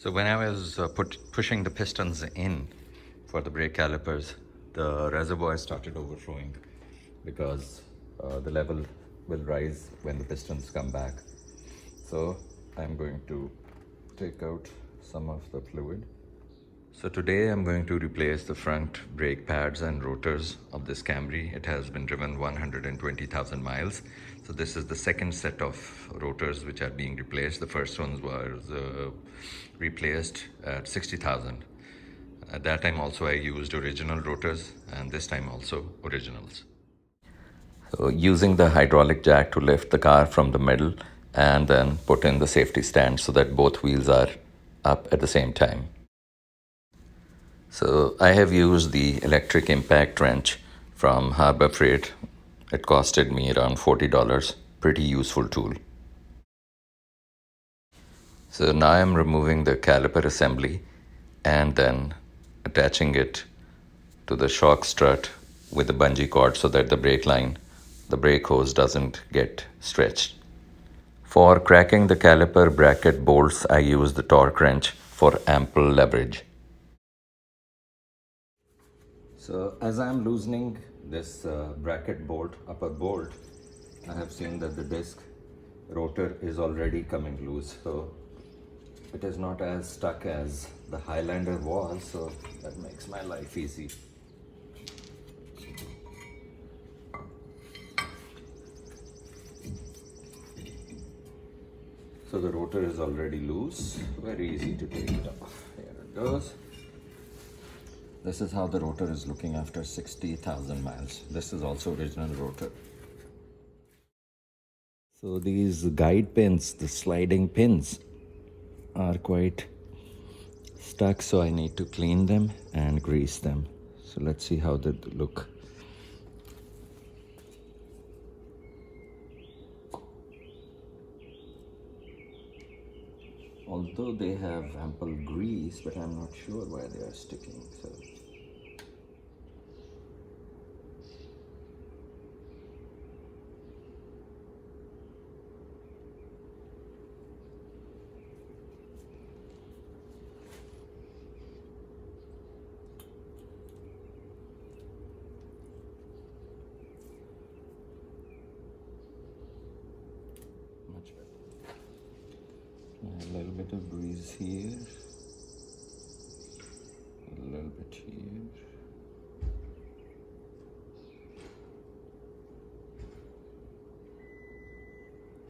So when I was pushing the pistons in for the brake calipers, the reservoir started overflowing because the level will rise when the pistons come back. So I'm going to take out some of the fluid. So today I'm going to replace the front brake pads and rotors of this Camry. It has been driven 120,000 miles. So this is the second set of rotors which are being replaced. The first ones was replaced at 60,000. At that time also I used original rotors, and this time also originals. So using the hydraulic jack to lift the car from the middle and then put in the safety stand so that both wheels are up at the same time. So I have used the electric impact wrench from Harbor Freight. It costed me around $40. Pretty useful tool. So now I'm removing the caliper assembly and then attaching it to the shock strut with a bungee cord so that the brake hose doesn't get stretched. For cracking the caliper bracket bolts, I use the torque wrench for ample leverage. So as I'm loosening this bracket bolt, upper bolt, I have seen that the disc rotor is already coming loose. So it is not as stuck as the Highlander was, so that makes my life easy. So the rotor is already loose, very easy to take it off. Here it goes. This is how the rotor is looking after 60,000 miles. This is also original rotor. So these guide pins, the sliding pins, are quite stuck, so I need to clean them and grease them. So let's see how they look. Although they have ample grease, but I'm not sure why they are sticking. Much better. A little bit of grease here, a little bit here.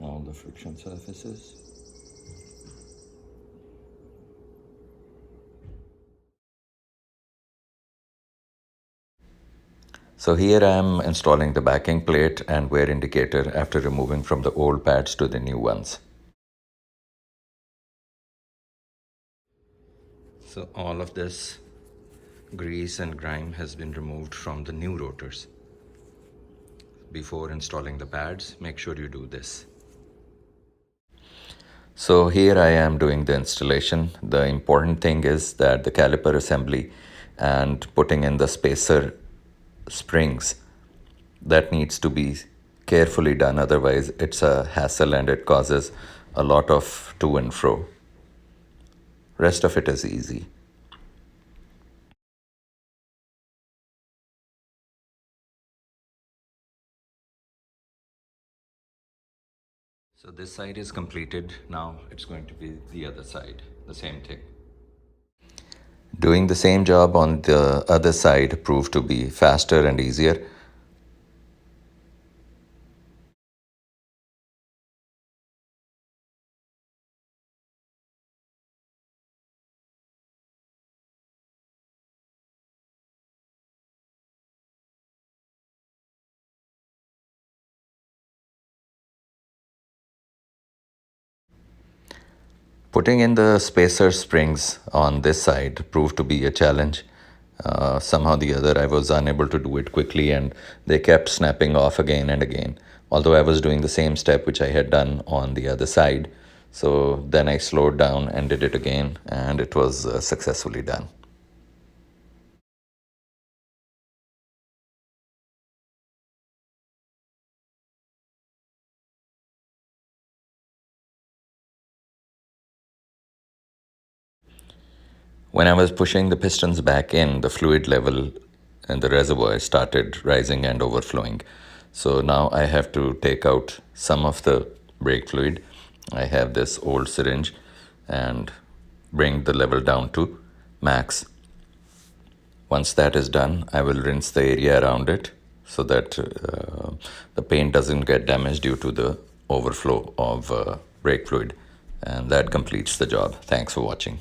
All the friction surfaces. So here I am installing the backing plate and wear indicator after removing from the old pads to the new ones. So all of this grease and grime has been removed from the new rotors. Before installing the pads, make sure you do this. So here I am doing the installation. The important thing is that the caliper assembly and putting in the spacer springs, that needs to be carefully done, otherwise it's a hassle and it causes a lot of to and fro. Rest of it is easy. So this side is completed. Now it's going to be the other side, the same thing. Doing the same job on the other side proved to be faster and easier. Putting in the spacer springs on this side proved to be a challenge. Somehow the other I was unable to do it quickly and they kept snapping off again and again. Although I was doing the same step which I had done on the other side. So then I slowed down and did it again, and it was successfully done. When I was pushing the pistons back in, the fluid level in the reservoir started rising and overflowing. So now I have to take out some of the brake fluid. I have this old syringe and bring the level down to max. Once that is done, I will rinse the area around it so that the paint doesn't get damaged due to the overflow of brake fluid. And that completes the job. Thanks for watching.